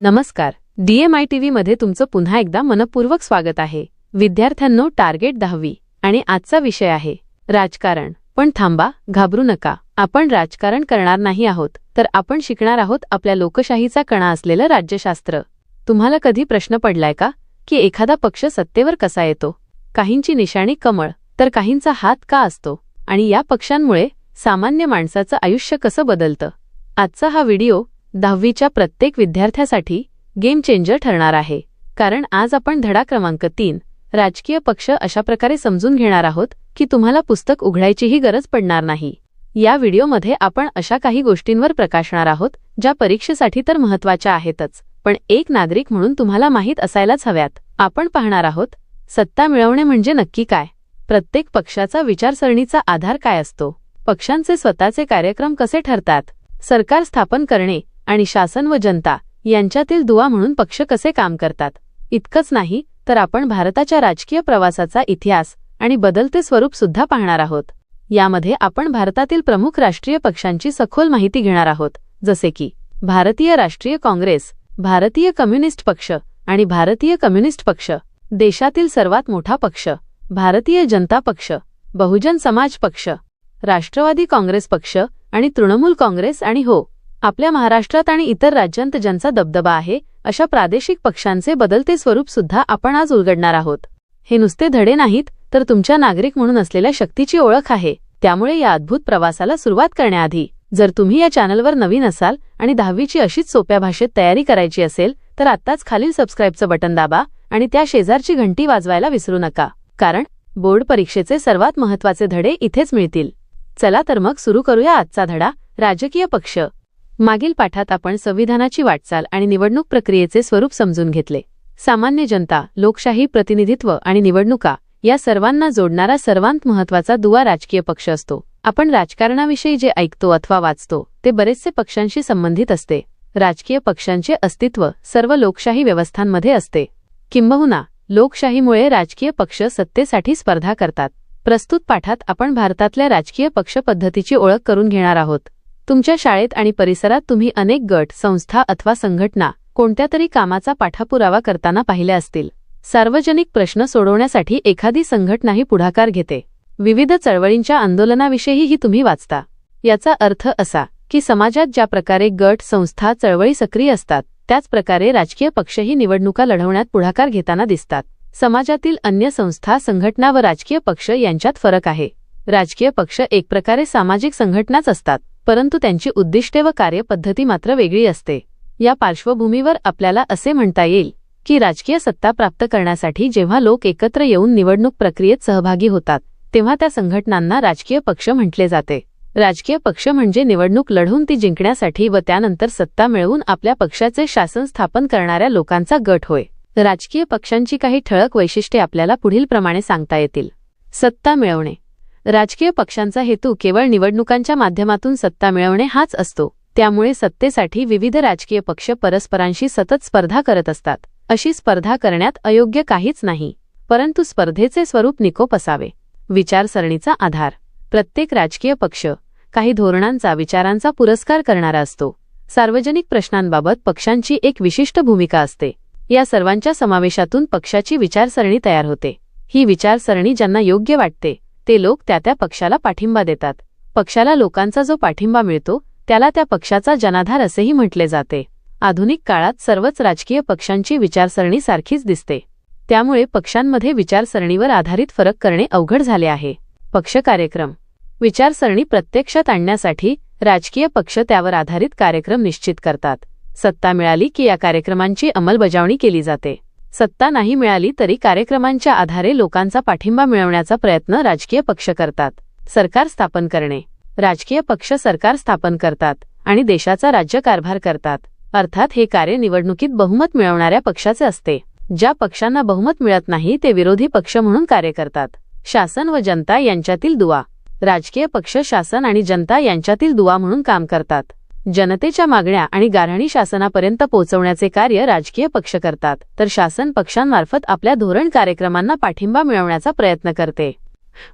नमस्कार. DMI मध्ये तुमचं पुन्हा एकदा मनपूर्वक स्वागत आहे. विद्यार्थ्यांनो, टार्गेट 10वी आणि आजचा विषय आहे राजकारण. पण थांबा, घाबरू नका. आपण राजकारण करणार नाही आहोत, तर आपण शिकणार आहोत आपल्या लोकशाहीचा कणा असलेलं राज्यशास्त्र. तुम्हाला कधी प्रश्न पडलाय का की एखादा पक्ष सत्तेवर कसा येतो? काहींची निशाणी कमळ, तर काहींचा हात का असतो? आणि या पक्षांमुळे सामान्य माणसाचं आयुष्य कसं बदलतं? आजचा हा व्हिडिओ 10वीच्या प्रत्येक विद्यार्थ्यासाठी गेम चेंजर ठरणार आहे. कारण आज आपण धडा क्रमांक 3 राजकीय पक्ष अशा प्रकारे समजून घेणार आहोत की तुम्हाला पुस्तक उघडायचीही गरज पडणार नाही. या व्हिडिओमध्ये आपण अशा काही गोष्टींवर प्रकाशणार आहोत ज्या परीक्षेसाठी तर महत्त्वाच्या आहेतच, पण एक नागरिक म्हणून तुम्हाला माहीत असायलाच हव्यात. आपण पाहणार आहोत सत्ता मिळवणे म्हणजे नक्की काय, प्रत्येक पक्षाचा विचारसरणीचा आधार काय असतो, पक्षांचे स्वतःचे कार्यक्रम कसे ठरतात, सरकार स्थापन करणे आणि शासन व जनता यांच्यातील दुवा म्हणून पक्ष कसे काम करतात. इतकंच नाही तर आपण भारताच्या राजकीय प्रवासाचा इतिहास आणि बदलते स्वरूप सुद्धा पाहणार आहोत. यामध्ये आपण भारतातील प्रमुख राष्ट्रीय पक्षांची सखोल माहिती घेणार आहोत, जसे की भारतीय राष्ट्रीय काँग्रेस, भारतीय कम्युनिस्ट पक्ष आणि भारतीय कम्युनिस्ट पक्ष, देशातील सर्वात मोठा पक्ष भारतीय जनता पक्ष, बहुजन समाज पक्ष, राष्ट्रवादी काँग्रेस पक्ष आणि तृणमूल काँग्रेस, आणि हो, आपल्या महाराष्ट्रात आणि इतर राज्यांत ज्यांचा दबदबा आहे अशा प्रादेशिक पक्षांचे बदलते स्वरूप सुद्धा आपण आज उलगडणार आहोत. हे नुसते धडे नाहीत, तर तुमच्या नागरिक म्हणून असलेल्या शक्तीची ओळख आहे. त्यामुळे या अद्भुत प्रवासाला सुरुवात करण्याआधी जर तुम्ही या चॅनलवर नवीन असाल आणि 10वीची अशीच सोप्या भाषेत तयारी करायची असेल तर आत्ताच खालील सबस्क्राईबचं बटन दाबा आणि त्या शेजारची घंटी वाजवायला विसरू नका, कारण बोर्ड परीक्षेचे सर्वात महत्त्वाचे धडे इथेच मिळतील. चला तर मग सुरू करूया आजचा धडा, राजकीय पक्ष. मागील पाठात आपण संविधानाची वाटचाल आणि निवडणूक प्रक्रियेचे स्वरूप समजून घेतले. सामान्य जनता, लोकशाही, प्रतिनिधित्व आणि निवडणुका या सर्वांना जोडणारा सर्वात महत्त्वाचा दुवा राजकीय पक्ष असतो. आपण राजकारणाविषयी जे ऐकतो अथवा वाचतो ते बरेचसे पक्षांशी संबंधित असते. राजकीय पक्षांचे अस्तित्व सर्व लोकशाही व्यवस्थांमध्ये असते. किंबहुना लोकशाहीमुळे राजकीय पक्ष सत्तेसाठी स्पर्धा करतात. प्रस्तुत पाठात आपण भारतातल्या राजकीय पक्ष पद्धतीची ओळख करून घेणार आहोत. तुमच्या शाळेत आणि परिसरात तुम्ही अनेक गट, संस्था अथवा संघटना कोणत्या तरी कामाचा पाठपुरावा करताना पाहिले असतील. सार्वजनिक प्रश्न सोडवण्यासाठी एखादी संघटनाही पुढाकार घेते. विविध चळवळींच्या आंदोलनाविषयीही तुम्ही वाचता. याचा अर्थ असा की समाजात ज्या प्रकारे गट, संस्था, चळवळी सक्रिय असतात त्याच प्रकारे राजकीय पक्षही निवडणुका लढवण्यात पुढाकार घेताना दिसतात. समाजातील अन्य संस्था, संघटना व राजकीय पक्ष यांच्यात फरक आहे. राजकीय पक्ष एक प्रकारे सामाजिक संघटनाच असतात, परंतु त्यांची उद्दिष्टे व कार्यपद्धती मात्र वेगळी असते. या पार्श्वभूमीवर आपल्याला असे म्हणता येईल की राजकीय सत्ता प्राप्त करण्यासाठी जेव्हा लोक एकत्र येऊन निवडणूक प्रक्रियेत सहभागी होतात तेव्हा त्या संघटनांना राजकीय पक्ष म्हटले जाते. राजकीय पक्ष म्हणजे निवडणूक लढवून ती जिंकण्यासाठी व त्यानंतर सत्ता मिळवून आपल्या पक्षाचे शासन स्थापन करणाऱ्या लोकांचा गट होय. राजकीय पक्षांची काही ठळक वैशिष्ट्ये आपल्याला पुढीलप्रमाणे सांगता येतील. सत्ता मिळवणे. राजकीय पक्षांचा हेतू केवळ निवडणुकांच्या माध्यमातून सत्ता मिळवणे हाच असतो. त्यामुळे सत्तेसाठी विविध राजकीय पक्ष परस्परांशी सतत स्पर्धा करत असतात. अशी स्पर्धा करण्यात अयोग्य काहीच नाही, परंतु स्पर्धेचे स्वरूप निकोप असावे. विचारसरणीचा आधार. प्रत्येक राजकीय पक्ष काही धोरणांचा, विचारांचा पुरस्कार करणारा असतो. सार्वजनिक प्रश्नांबाबत पक्षांची एक विशिष्ट भूमिका असते. या सर्वांच्या समावेशातून पक्षाची विचारसरणी तयार होते. ही विचारसरणी ज्यांना योग्य वाटते ते लोक त्या पक्षाला पाठिंबा देतात. पक्षाला लोकांचा जो पाठिंबा मिळतो त्याला त्या पक्षाचा जनाधार असेही म्हटले जाते. आधुनिक काळात सर्वच राजकीय पक्षांची विचारसरणी सारखीच दिसते. त्यामुळे पक्षांमध्ये विचारसरणीवर आधारित फरक करणे अवघड झाले आहे. पक्ष कार्यक्रम. विचारसरणी प्रत्यक्षात आणण्यासाठी राजकीय पक्ष त्यावर आधारित कार्यक्रम निश्चित करतात. सत्ता मिळाली की या कार्यक्रमांची अंमलबजावणी केली जाते. सत्ता नाही मिळाली तरी कार्यक्रमांच्या आधारे लोकांचा पाठिंबा मिळवण्याचा प्रयत्न राजकीय पक्ष करतात. सरकार स्थापन करणे. राजकीय पक्ष सरकार स्थापन करतात आणि देशाचा राज्यकारभार करतात. अर्थात हे कार्य निवडणुकीत बहुमत मिळवणाऱ्या पक्षाचे असते. ज्या पक्षांना बहुमत मिळत नाही ते विरोधी पक्ष म्हणून कार्य करतात. शासन व जनता यांच्यातील दुवा. राजकीय पक्ष शासन आणि जनता यांच्यातील दुवा म्हणून काम करतात. जनतेच्या मागण्या आणि गाऱ्हाणी शासनापर्यंत पोहोचवण्याचे कार्य राजकीय पक्ष करतात, तर शासन पक्षांमार्फत आपल्या धोरण कार्यक्रमांना पाठिंबा मिळवण्याचा प्रयत्न करते.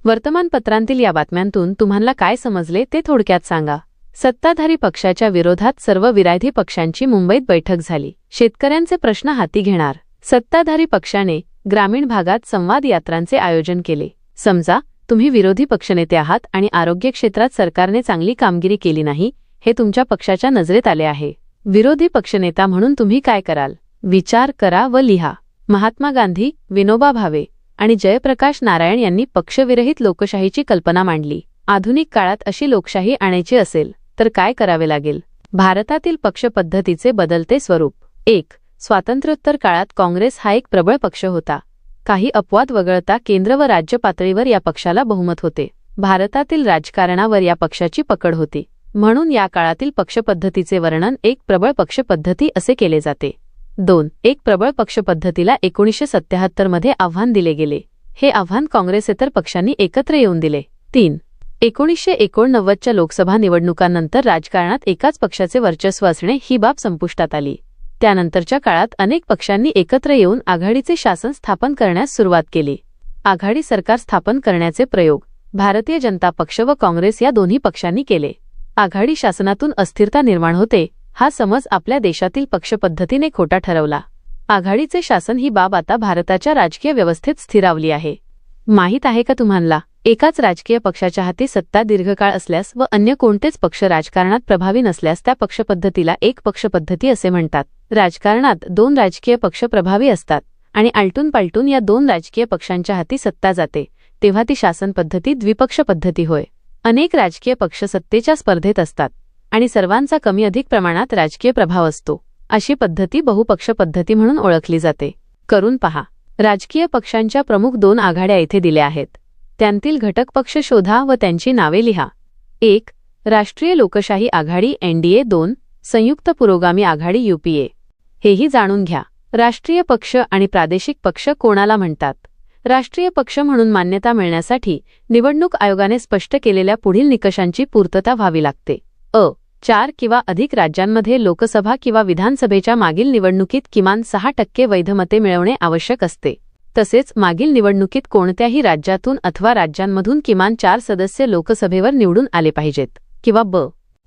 वर्तमानपत्रांतील या बातम्यांतून तुम्हाला काय समजले ते थोडक्यात सांगा. सत्ताधारी पक्षाच्या विरोधात सर्व विरोधी पक्षांची मुंबईत बैठक झाली. शेतकऱ्यांचे प्रश्न हाती घेणार सत्ताधारी पक्षाने ग्रामीण भागात संवाद यात्रांचे आयोजन केले. समजा तुम्ही विरोधी पक्षनेते आहात आणि आरोग्य क्षेत्रात सरकारने चांगली कामगिरी केली नाही हे तुमच्या पक्षाच्या नजरेत आले आहे. विरोधी पक्षनेता म्हणून तुम्ही काय कराल? विचार करा व लिहा. महात्मा गांधी, विनोबा भावे आणि जयप्रकाश नारायण यांनी पक्षविरहित लोकशाहीची कल्पना मांडली. आधुनिक काळात अशी लोकशाही आणायची असेल तर काय करावे लागेल? भारतातील पक्षपद्धतीचे बदलते स्वरूप. 1. स्वातंत्र्योत्तर काळात काँग्रेस हा एक प्रबळ पक्ष होता. काही अपवाद वगळता केंद्र व राज्य पातळीवर या पक्षाला बहुमत होते. भारतातील राजकारणावर या पक्षाची पकड होती. म्हणून या काळातील पक्षपद्धतीचे वर्णन एक प्रबळ पक्षपद्धती असे केले जाते. 2. एक प्रबळ पक्षपद्धतीला 1977 मध्ये आव्हान दिले गेले. हे आव्हान काँग्रेसेतर पक्षांनी एकत्र येऊन दिले. 3. 1989च्या लोकसभा निवडणुकांनंतर राजकारणात एकाच पक्षाचे वर्चस्व असणे ही बाब संपुष्टात आली. त्यानंतरच्या काळात अनेक पक्षांनी एकत्र येऊन आघाडीचे शासन स्थापन करण्यास सुरुवात केली. आघाडी सरकार स्थापन करण्याचे प्रयोग भारतीय जनता पक्ष व काँग्रेस या दोन्ही पक्षांनी केले. आघाडी शासनातून अस्थिरता निर्माण होते हा समज आपल्या देशातील पक्षपद्धतीने खोटा ठरवला. आघाडीचे शासन ही बाब आता भारताच्या राजकीय व्यवस्थेत स्थिरावली आहे. माहीत आहे का तुम्हाला, एकाच राजकीय पक्षाच्या हाती सत्ता दीर्घकाळ असल्यास व अन्य कोणतेच पक्ष राजकारणात प्रभावी नसल्यास त्या पक्षपद्धतीला एक पक्षपद्धती असे म्हणतात. राजकारणात 2 राजकीय पक्ष प्रभावी असतात आणि आलटून पालटून या 2 राजकीय पक्षांच्या हाती सत्ता जाते तेव्हा ती शासन पद्धती द्विपक्ष पद्धती होय. अनेक राजकीय पक्ष सत्तेच्या स्पर्धेत असतात आणि सर्वांचा कमी अधिक प्रमाणात राजकीय प्रभाव असतो. अशी पद्धती बहुपक्ष पद्धती म्हणून ओळखली जाते. करून पहा. राजकीय पक्षांच्या प्रमुख 2 आघाड्या येथे दिल्या आहेत. त्यांतील घटक पक्ष शोधा व त्यांची नावे लिहा. 1. राष्ट्रीय लोकशाही आघाडी NDA. 2. संयुक्त पुरोगामी आघाडी UPA. हेही जाणून घ्या. राष्ट्रीय पक्ष आणि प्रादेशिक पक्ष कोणाला म्हणतात? राष्ट्रीय पक्ष म्हणून मान्यता मिळण्यासाठी निवडणूक आयोगाने स्पष्ट केलेल्या पुढील निकषांची पूर्तता व्हावी लागते. 4 किंवा अधिक राज्यांमध्ये लोकसभा किंवा विधानसभेच्या मागील निवडणुकीत किमान 6% वैध मते मिळवणे आवश्यक असते. तसेच मागील निवडणुकीत कोणत्याही राज्यातून अथवा राज्यांमधून किमान 4 सदस्य लोकसभेवर निवडून आले पाहिजेत. किंवा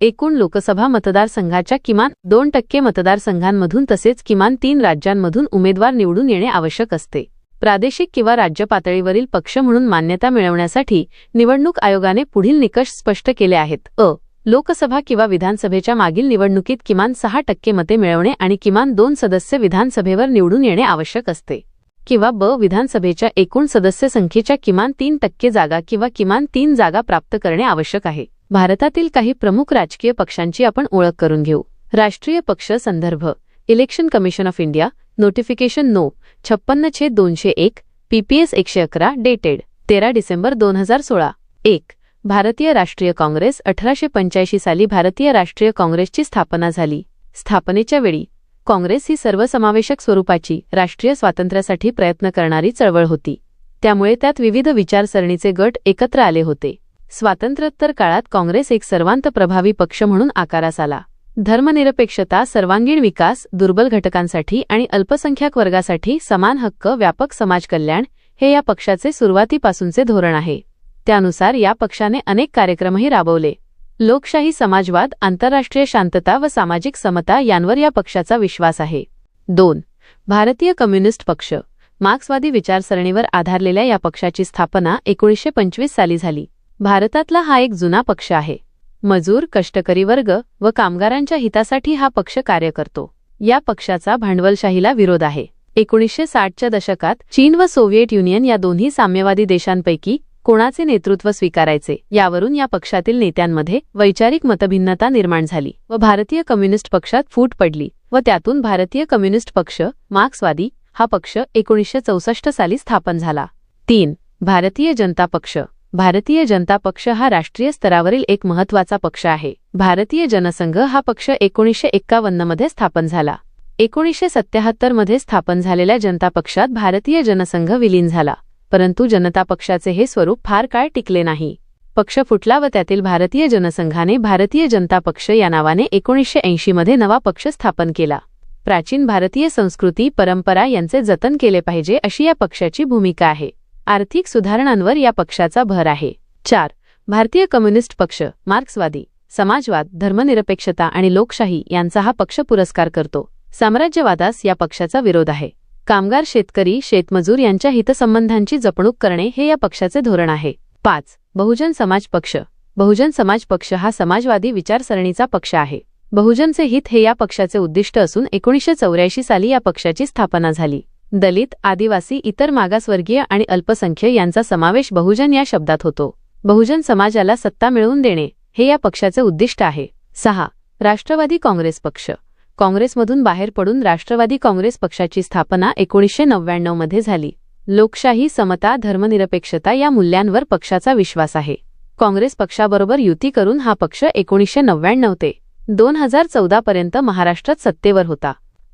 एकूण लोकसभा मतदारसंघाच्या किमान 2% मतदारसंघांमधून तसेच किमान 3 राज्यांमधून उमेदवार निवडून येणे आवश्यक असते. प्रादेशिक किंवा राज्य पातळीवरील पक्ष म्हणून मान्यता मिळवण्यासाठी निवडणूक आयोगाने पुढील निकष स्पष्ट केले आहेत. लोकसभा किंवा विधानसभेच्या मागील निवडणुकीत किमान 6% मते मिळवणे आणि किमान 2 सदस्य विधानसभेवर निवडून येणे आवश्यक असते. किंवा विधानसभेच्या एकूण सदस्य संख्येच्या किमान 3% जागा किंवा किमान 3 जागा प्राप्त करणे आवश्यक आहे. भारतातील काही प्रमुख राजकीय पक्षांची आपण ओळख करून घेऊ. राष्ट्रीय पक्ष संदर्भ election commission of India notification no 56/201 PPS 111 dated 13 December 2016. 1. भारतीय राष्ट्रीय काँग्रेस 1885 साली भारतीय राष्ट्रीय काँग्रेसची स्थापना झाली. स्थापनेच्या वेळी काँग्रेस ही सर्वसमावेशक स्वरूपाची राष्ट्रीय स्वातंत्र्यासाठी प्रयत्न करणारी चळवळ होती. त्यामुळे त्यात विविध विचारसरणीचे गट एकत्र आले होते. स्वातंत्र्योत्तर काळात काँग्रेस एक सर्वांत प्रभावी पक्ष म्हणून आकारास आला. धर्मनिरपेक्षता, सर्वांगीण विकास, दुर्बल घटकांसाठी आणि अल्पसंख्याक वर्गासाठी समान हक्क, व्यापक समाज कल्याण हे या पक्षाचे सुरुवातीपासूनचे धोरण आहे. त्यानुसार या पक्षाने अनेक कार्यक्रमही राबवले. लोकशाही, समाजवाद, आंतरराष्ट्रीय शांतता व सामाजिक समता यांवर या पक्षाचा विश्वास आहे. 2. भारतीय कम्युनिस्ट पक्ष मार्क्सवादी विचारसरणीवर आधारलेल्या या पक्षाची स्थापना 1925 साली झाली. भारतातला हा एक जुना पक्ष आहे. मजूर, कष्टकरी वर्ग व कामगारांच्या हितासाठी हा पक्ष कार्य करतो. या पक्षाचा भांडवलशाहीला विरोध आहे. 1960च्या दशकात चीन व सोव्हिएट युनियन या दोन्ही साम्यवादी देशांपैकी कोणाचे नेतृत्व स्वीकारायचे यावरून या पक्षातील नेत्यांमध्ये वैचारिक मतभिन्नता निर्माण झाली व भारतीय कम्युनिस्ट पक्षात फूट पडली व त्यातून भारतीय कम्युनिस्ट पक्ष मार्क्सवादी हा पक्ष 1964 साली स्थापन झाला. 3. भारतीय जनता पक्ष. भारतीय जनता पक्ष हा राष्ट्रीय स्तरावरील एक महत्त्वाचा पक्ष आहे. भारतीय जनसंघ हा पक्ष 1951 मध्ये स्थापन झाला. 1977 मध्ये स्थापन झालेल्या जनता पक्षात भारतीय जनसंघ विलीन झाला. परंतु जनता पक्षाचे हे स्वरूप फार काळ टिकले नाही. पक्ष फुटला व त्यातील भारतीय जनसंघाने भारतीय जनता पक्ष या नावाने 1980 मध्ये नवा पक्ष स्थापन केला. प्राचीन भारतीय संस्कृती, परंपरा यांचे जतन केले पाहिजे अशी या पक्षाची भूमिका आहे. आर्थिक सुधारणांवर या पक्षाचा भर आहे. 4. भारतीय कम्युनिस्ट पक्ष मार्क्सवादी. समाजवाद, धर्मनिरपेक्षता आणि लोकशाही यांचा हा पक्ष पुरस्कार करतो. साम्राज्यवादास या पक्षाचा विरोध आहे. कामगार, शेतकरी, शेतमजूर यांच्या हितसंबंधांची जपणूक करणे हे या पक्षाचे धोरण आहे. 5. बहुजन समाज पक्ष. बहुजन समाज पक्ष हा समाजवादी विचारसरणीचा पक्ष आहे. बहुजनचे हित हे या पक्षाचे उद्दिष्ट असून 1984 साली या पक्षाची स्थापना झाली. दलित, आदिवासी, इतर मागासवर्गीय आणि अल्पसंख्य यांचा समावेश बहुजन या शब्दात होतो. बहुजन समाजाला सत्ता मिळवून देणे हे या पक्षाचे उद्दिष्ट आहे. 6. राष्ट्रवादी काँग्रेस पक्ष. काँग्रेसमधून बाहेर पडून राष्ट्रवादी काँग्रेस पक्षाची स्थापना 1999 मध्ये झाली. लोकशाही, समता, धर्मनिरपेक्षता या मूल्यांवर पक्षाचा विश्वास आहे. काँग्रेस पक्षाबरोबर युती करून हा पक्ष 1999 ते 2014 पर्यंत महाराष्ट्रात सत्तेवर होता.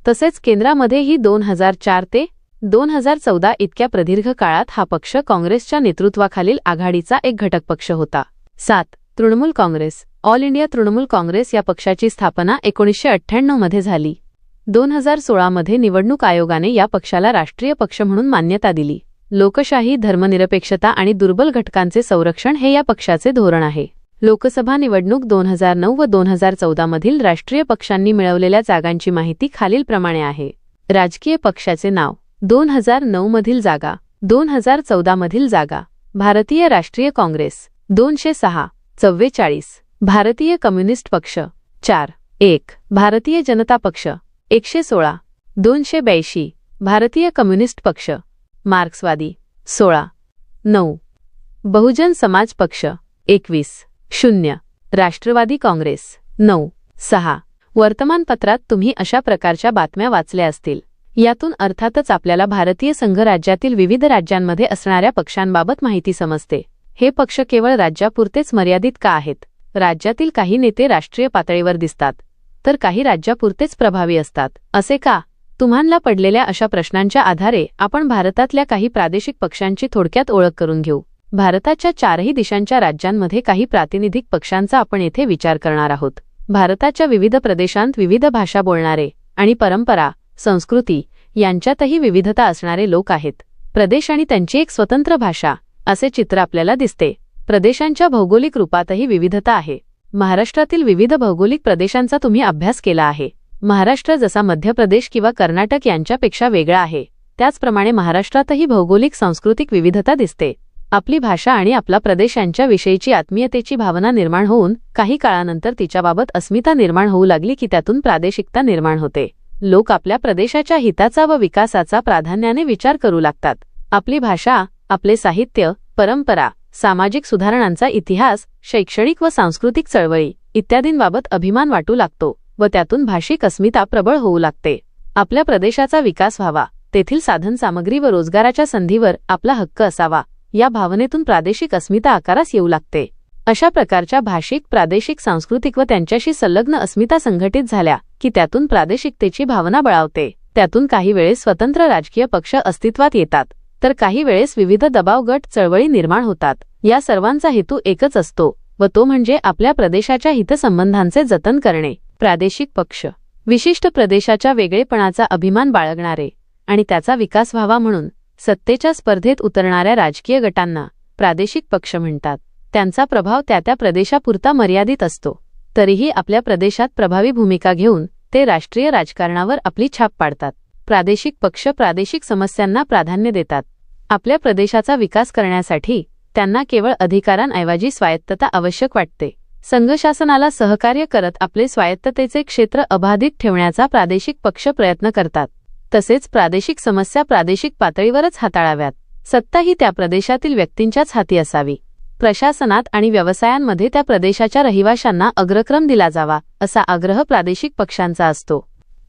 तसेच केंद्रामध्येही 2004 ते 2014 इतक्या प्रदीर्घ काळात हा पक्ष काँग्रेसच्या नेतृत्वाखालील आघाडीचा एक घटक पक्ष होता. 7. तृणमूल काँग्रेस. ऑल इंडिया तृणमूल काँग्रेस या पक्षाची स्थापना 1998 मध्ये झाली. 2016 मध्ये निवडणूक आयोगाने या पक्षाला राष्ट्रीय पक्ष म्हणून मान्यता दिली. लोकशाही, धर्मनिरपेक्षता आणि दुर्बल घटकांचे संरक्षण हे या पक्षाचे धोरण आहे. लोकसभा निवडणूक 2009 व 2014 मधील राष्ट्रीय पक्षांनी मिळवलेल्या जागांची माहिती खालीलप्रमाणे आहे. राजकीय पक्षाचे नाव. 2009 मधील जागा. 2014 मधील जागा. भारतीय राष्ट्रीय काँग्रेस 206 44. भारतीय कम्युनिस्ट पक्ष 4 1. भारतीय जनता पक्ष 116 282. भारतीय कम्युनिस्ट पक्ष मार्क्सवादी 16 9. बहुजन समाज पक्ष 21 0. राष्ट्रवादी काँग्रेस 9 6. वर्तमानपत्रात तुम्ही अशा प्रकारच्या बातम्या वाचल्या असतील. यातून अर्थातच आपल्याला भारतीय संघराज्यातील विविध राज्यांमध्ये असणाऱ्या पक्षांबाबत माहिती समजते. हे पक्ष केवळ राज्यापुरतेच मर्यादित का आहेत? राज्यातील काही नेते राष्ट्रीय पातळीवर दिसतात, तर काही राज्यापुरतेच प्रभावी असतात, असे का? तुम्हाला पडलेल्या अशा प्रश्नांच्या आधारे आपण भारतातल्या काही प्रादेशिक पक्षांची थोडक्यात ओळख करून घेऊ. भारताच्या चारही दिशांच्या राज्यांमध्ये काही प्रातिनिधिक पक्षांचा आपण येथे विचार करणार आहोत. भारताच्या विविध प्रदेशांत विविध भाषा बोलणारे आणि परंपरा, संस्कृती यांच्यातही विविधता असणारे लोक आहेत. प्रदेश आणि त्यांची एक स्वतंत्र भाषा असे चित्र आपल्याला दिसते. प्रदेशांच्या भौगोलिक रूपातही विविधता आहे. महाराष्ट्रातील विविध भौगोलिक प्रदेशांचा तुम्ही अभ्यास केला आहे. महाराष्ट्र जसा मध्य प्रदेश किंवा कर्नाटक यांच्यापेक्षा वेगळा आहे, त्याचप्रमाणे महाराष्ट्रातही भौगोलिक सांस्कृतिक विविधता दिसते. आपली भाषा आणि आपला प्रदेश यांच्याविषयीची आत्मीयतेची भावना निर्माण होऊन काही काळानंतर तिच्याबाबत अस्मिता निर्माण होऊ लागली की त्यातून प्रादेशिकता निर्माण होते. लोक आपल्या प्रदेशाच्या हिताचा व विकासाचा प्राधान्याने विचार करू लागतात. आपली भाषा, आपले साहित्य, परंपरा, सामाजिक सुधारणांचा इतिहास, शैक्षणिक व सांस्कृतिक चळवळी इत्यादींबाबत अभिमान वाटू लागतो व त्यातून भाषिक अस्मिता प्रबळ होऊ लागते. आपल्या प्रदेशाचा विकास व्हावा, तेथील साधनसामग्री व रोजगाराच्या संधीवर आपला हक्क असावा, या भावनेतून प्रादेशिक अस्मिता आकारास येऊ लागते. अशा प्रकारच्या भाषिक, प्रादेशिक, सांस्कृतिक व त्यांच्याशी संलग्न अस्मिता संघटित झाल्या की त्यातून प्रादेशिकतेची भावना बळावते. त्यातून काही वेळेस स्वतंत्र राजकीय पक्ष अस्तित्वात येतात, तर काही वेळेस विविध दबाव गट, चळवळी निर्माण होतात. या सर्वांचा हेतू एकच असतो व तो म्हणजे आपल्या प्रदेशाच्या हितसंबंधांचे जतन करणे. प्रादेशिक पक्ष विशिष्ट प्रदेशाच्या वेगळेपणाचा अभिमान बाळगणारे आणि त्याचा विकास व्हावा म्हणून सत्तेच्या स्पर्धेत उतरणाऱ्या राजकीय गटांना प्रादेशिक पक्ष म्हणतात. त्यांचा प्रभाव त्या प्रदेशापुरता मर्यादित असतो, तरीही आपल्या प्रदेशात प्रभावी भूमिका घेऊन ते राष्ट्रीय राजकारणावर आपली छाप पाडतात. प्रादेशिक पक्ष प्रादेशिक समस्यांना प्राधान्य देतात. आपल्या प्रदेशाचा विकास करण्यासाठी त्यांना केवळ अधिकारांऐवजी स्वायत्तता आवश्यक वाटते. संघशासनाला सहकार्य करत आपले स्वायत्ततेचे क्षेत्र अबाधित ठेवण्याचा प्रादेशिक पक्ष प्रयत्न करतात. तसेच प्रादेशिक समस्या प्रादेशिक पातळीवरच हाताळाव्यात. सत्ता ही त्या प्रदेशातील व्यक्तींच्याच हाती असावी. प्रशासनात आणि व्यवसायांमध्ये त्या प्रदेशाच्या रहिवाशांना अग्रक्रम दिला जावा असा आग्रह प्रादेशिक पक्षांचा असतो.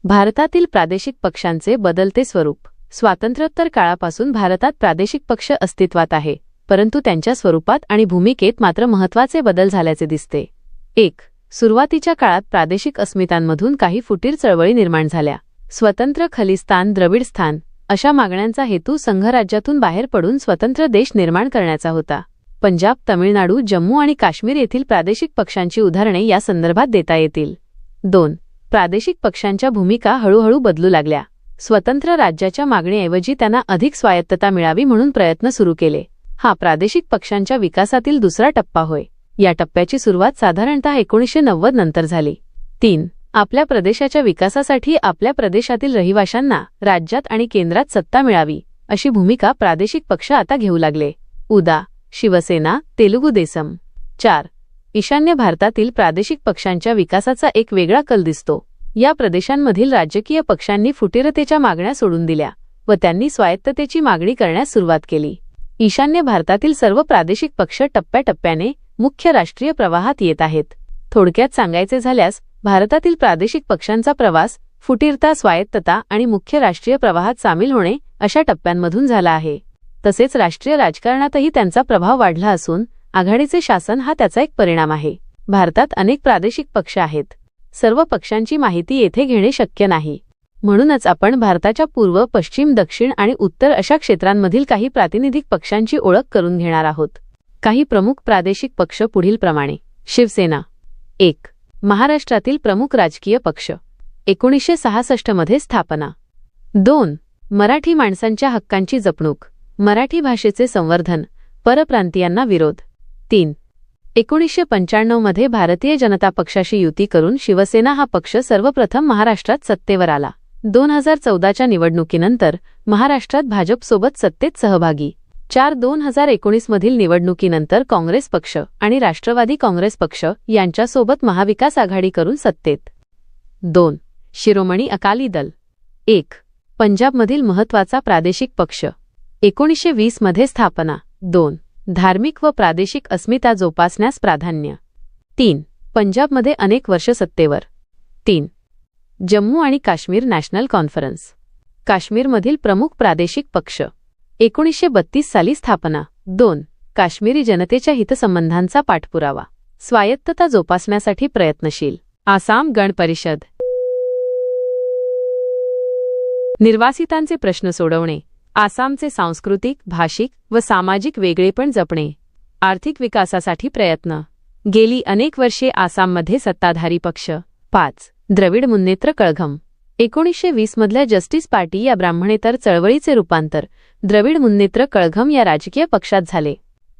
भारतातील प्रादेशिक पक्षांचे बदलते स्वरूप. स्वातंत्र्योत्तर काळापासून भारतात प्रादेशिक पक्ष अस्तित्वात आहे, परंतु त्यांच्या स्वरूपात आणि भूमिकेत मात्र महत्त्वाचे बदल झाल्याचे दिसते. 1. सुरुवातीच्या काळात प्रादेशिक अस्मितांमधून काही फुटीर चळवळी निर्माण झाल्या. स्वतंत्र खलिस्तान, द्रविडस्थान अशा मागण्यांचा हेतू संघराज्यातून बाहेर पडून स्वतंत्र देश निर्माण करण्याचा होता. पंजाब, तमिळनाडू, जम्मू आणि काश्मीर येथील प्रादेशिक पक्षांची उदाहरणे या संदर्भात देता येतील. 2. प्रादेशिक पक्षांच्या भूमिका हळूहळू बदलू लागल्या. स्वतंत्र राज्याच्या मागणीऐवजी त्यांना अधिक स्वायत्तता मिळावी म्हणून प्रयत्न सुरू केले. हा प्रादेशिक पक्षांच्या विकासातील दुसरा टप्पा होय. या टप्प्याची सुरुवात साधारणतः 1990 नंतर झाली. 3. आपल्या प्रदेशाच्या विकासासाठी आपल्या प्रदेशातील रहिवाशांना राज्यात आणि केंद्रात सत्ता मिळावी अशी भूमिका प्रादेशिक पक्ष आता घेऊ लागले. उदा. शिवसेना, तेलुगू देसम. 4. ईशान्य भारतातील प्रादेशिक पक्षांच्या विकासाचा एक वेगळा कल दिसतो. या प्रदेशांमधील राजकीय पक्षांनी फुटीरतेच्या मागण्या सोडून दिल्या व त्यांनी स्वायत्ततेची मागणी करण्यास सुरुवात केली. ईशान्य भारतातील सर्व प्रादेशिक पक्ष टप्प्याटप्प्याने मुख्य राष्ट्रीय प्रवाहात येत आहेत. थोडक्यात सांगायचे झाल्यास भारतातील प्रादेशिक पक्षांचा प्रवास फुटीरता, स्वायत्तता आणि मुख्य राष्ट्रीय प्रवाहात सामील होणे अशा टप्प्यांमधून झाला आहे. तसेच राष्ट्रीय राजकारणातही त्यांचा प्रभाव वाढला असून आघाडीचे शासन हा त्याचा एक परिणाम आहे. भारतात अनेक प्रादेशिक पक्ष आहेत. सर्व पक्षांची माहिती येथे घेणे शक्य नाही. म्हणूनच आपण भारताच्या पूर्व, पश्चिम, दक्षिण आणि उत्तर अशा क्षेत्रांमधील काही प्रातिनिधिक पक्षांची ओळख करून घेणार आहोत. काही प्रमुख प्रादेशिक पक्ष पुढीलप्रमाणे. शिवसेना. 1. महाराष्ट्रातील प्रमुख राजकीय पक्ष. 1966 मध्ये स्थापना. 2. मराठी माणसांच्या हक्कांची जपणूक. मराठी भाषेचे संवर्धन. परप्रांतीयांना विरोध. 3. 1995 मध्ये भारतीय जनता पक्षाशी युती करून शिवसेना हा पक्ष सर्वप्रथम महाराष्ट्रात सत्तेवर आला. 2014च्या निवडणुकीनंतर महाराष्ट्रात भाजपसोबत सत्तेत सहभागी. 4. 2019 मधील निवडणुकीनंतर काँग्रेस पक्ष आणि राष्ट्रवादी काँग्रेस पक्ष यांच्यासोबत महाविकास आघाडी करून सत्तेत. 2. शिरोमणी अकाली दल. 1. पंजाबमधील महत्त्वाचा प्रादेशिक पक्ष. 1920 मध्ये स्थापना. 2. धार्मिक व प्रादेशिक अस्मिता जोपासण्यास प्राधान्य. 3. पंजाबमध्ये अनेक वर्ष सत्तेवर. 3. जम्मू आणि काश्मीर नॅशनल कॉन्फरन्स. काश्मीरमधील प्रमुख प्रादेशिक पक्ष. 1932 साली स्थापना. 2. काश्मीरी जनतेच्या हितसंबंधांचा पाठपुरावा. स्वायत्तता जोपासण्यासाठी प्रयत्नशील. आसाम गण परिषद. निर्वासितांचे प्रश्न सोडवणे. आसामचे सांस्कृतिक, भाषिक व सामाजिक वेगळेपण जपणे. आर्थिक विकासासाठी प्रयत्न. गेली अनेक वर्षे आसाममध्ये सत्ताधारी पक्ष. 5. द्रविड मुन्नेत्र कळघम. 1920 मधल्या जस्टिस पार्टी या ब्राह्मणेतर चळवळीचे रूपांतर द्रविड मुन्नेत्र कळघम या राजकीय पक्षात झाले.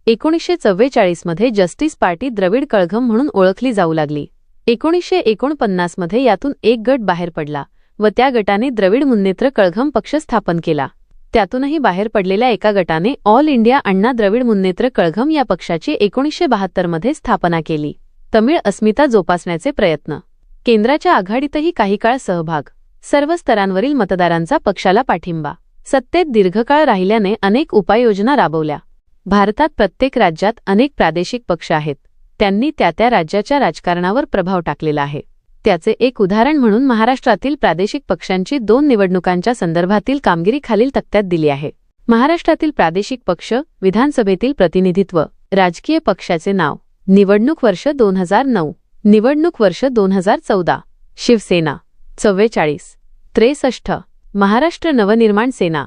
1944 मध्ये जस्टिस पार्टी द्रविड कळघम म्हणून ओळखली जाऊ लागली. 1949 मध्ये यातून एक गट बाहेर पडला व त्या गटाने द्रविड मुन्नेत्र कळघम पक्ष स्थापन केला. त्यातूनही बाहेर पडलेल्या एका गटाने ऑल इंडिया अण्णा द्रविड मुन्नेत्र कळघम या पक्षाची 1972 मध्ये स्थापना केली. तमिळ अस्मिता जोपासण्याचे प्रयत्न. केंद्राच्या आघाडीतही काही काळ सहभाग. सर्व स्तरांवरील मतदारांचा पक्षाला पाठिंबा. सत्तेत दीर्घकाळ राहिल्याने अनेक उपाययोजना राबवल्या. भारतात प्रत्येक राज्यात अनेक प्रादेशिक पक्ष आहेत. त्यांनी त्या राज्याच्या राजकारणावर प्रभाव टाकलेला आहे. त्याचे एक उदाहरण म्हणून महाराष्ट्रातील प्रादेशिक पक्षांची 2 निवडणुकांच्या संदर्भातील कामगिरी खालील तक्त्यात दिली आहे. महाराष्ट्रातील प्रादेशिक पक्ष, विधानसभेतील प्रतिनिधित्व, राजकीय पक्षाचे नाव, निवडणूक वर्ष 2009, निवडणूक वर्ष 2014. शिवसेना 44. 63. महाराष्ट्र नवनिर्माण सेना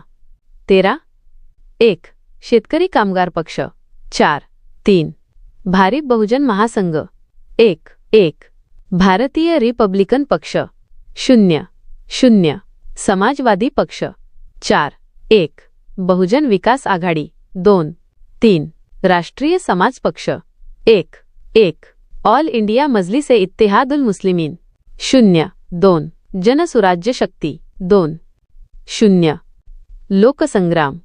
13. 1. शेतकरी कामगार पक्ष 4. 3. भारिप बहुजन महासंघ 1. 1. भारतीय रिपब्लिकन पक्ष 0. 0. समाजवादी पक्ष 4. 1. बहुजन विकास आघाडी 2. 3. राष्ट्रीय समाज पक्ष 1. 1. ऑल इंडिया मजलिस ए इत्तेहादुल मुस्लिमीन 0. 2. जनसुराज्य शक्ती 2. 0. लोकसंग्राम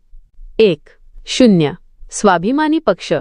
1. 0. स्वाभिमानी पक्ष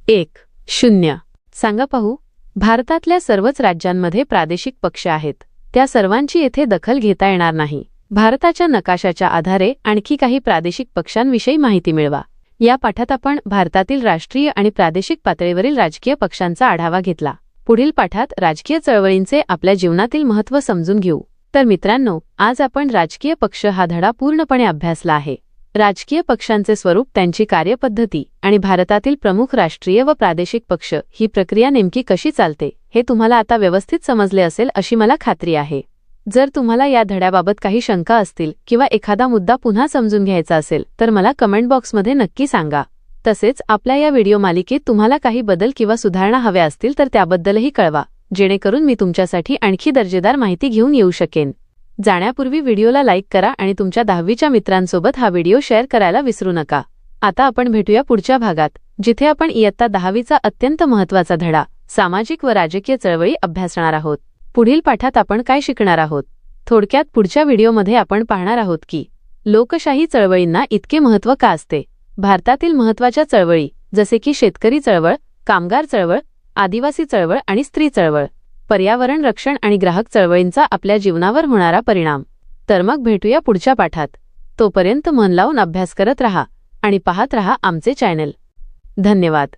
1. 0. सांगा पाहू. भारतातल्या सर्वच राज्यांमध्ये प्रादेशिक पक्ष आहेत. त्या सर्वांची येथे दखल घेता येणार नाही. भारताच्या नकाशाच्या आधारे आणखी काही प्रादेशिक पक्षांविषयी माहिती मिळवा. या पाठात आपण भारतातील राष्ट्रीय आणि प्रादेशिक पातळीवरील राजकीय पक्षांचा आढावा घेतला. पुढील पाठात राजकीय चळवळींचे आपल्या जीवनातील महत्त्व समजून घेऊ. तर मित्रांनो, आज आपण राजकीय पक्ष हा धडा पूर्णपणे अभ्यासला आहे. राजकीय पक्षांचे स्वरूप, त्यांची कार्यपद्धती आणि भारतातील प्रमुख राष्ट्रीय व प्रादेशिक पक्ष ही प्रक्रिया नेमकी कशी चालते हे तुम्हाला आता व्यवस्थित समजले असेल अशी मला खात्री आहे. जर तुम्हाला या धड्याबाबत काही शंका असतील किंवा एखादा मुद्दा पुन्हा समजून घ्यायचा असेल तर मला कमेंट बॉक्समध्ये नक्की सांगा. तसेच आपल्या या व्हिडिओ मालिकेत तुम्हाला काही बदल किंवा सुधारणा हव्या असतील तर त्याबद्दलही कळवा, जेणेकरून मी तुमच्यासाठी आणखी दर्जेदार माहिती घेऊन येऊ शकेन. जाण्यापूर्वी व्हिडिओला लाईक करा आणि तुमच्या 10वीच्या मित्रांसोबत हा व्हिडिओ शेअर करायला विसरू नका. आता आपण भेटूया पुढच्या भागात, जिथे आपण इयत्ता 10वीचा अत्यंत महत्त्वाचा धडा सामाजिक व राजकीय चळवळी अभ्यासणार आहोत. पुढील पाठात आपण काय शिकणार आहोत? थोडक्यात पुढच्या व्हिडिओमध्ये आपण पाहणार आहोत की लोकशाही चळवळींना इतके महत्त्व का असते. भारतातील महत्त्वाच्या चळवळी जसे की शेतकरी चळवळ, कामगार चळवळ, आदिवासी चळवळ आणि स्त्री चळवळ, पर्यावरण रक्षण आणि ग्राहक चळवळींचा आपल्या जीवनावर होणारा परिणाम. तर मग भेटूया पुढच्या पाठात. तोपर्यंत मन लावून अभ्यास करत रहा आणि पाहत रहा आमचे चॅनल. धन्यवाद.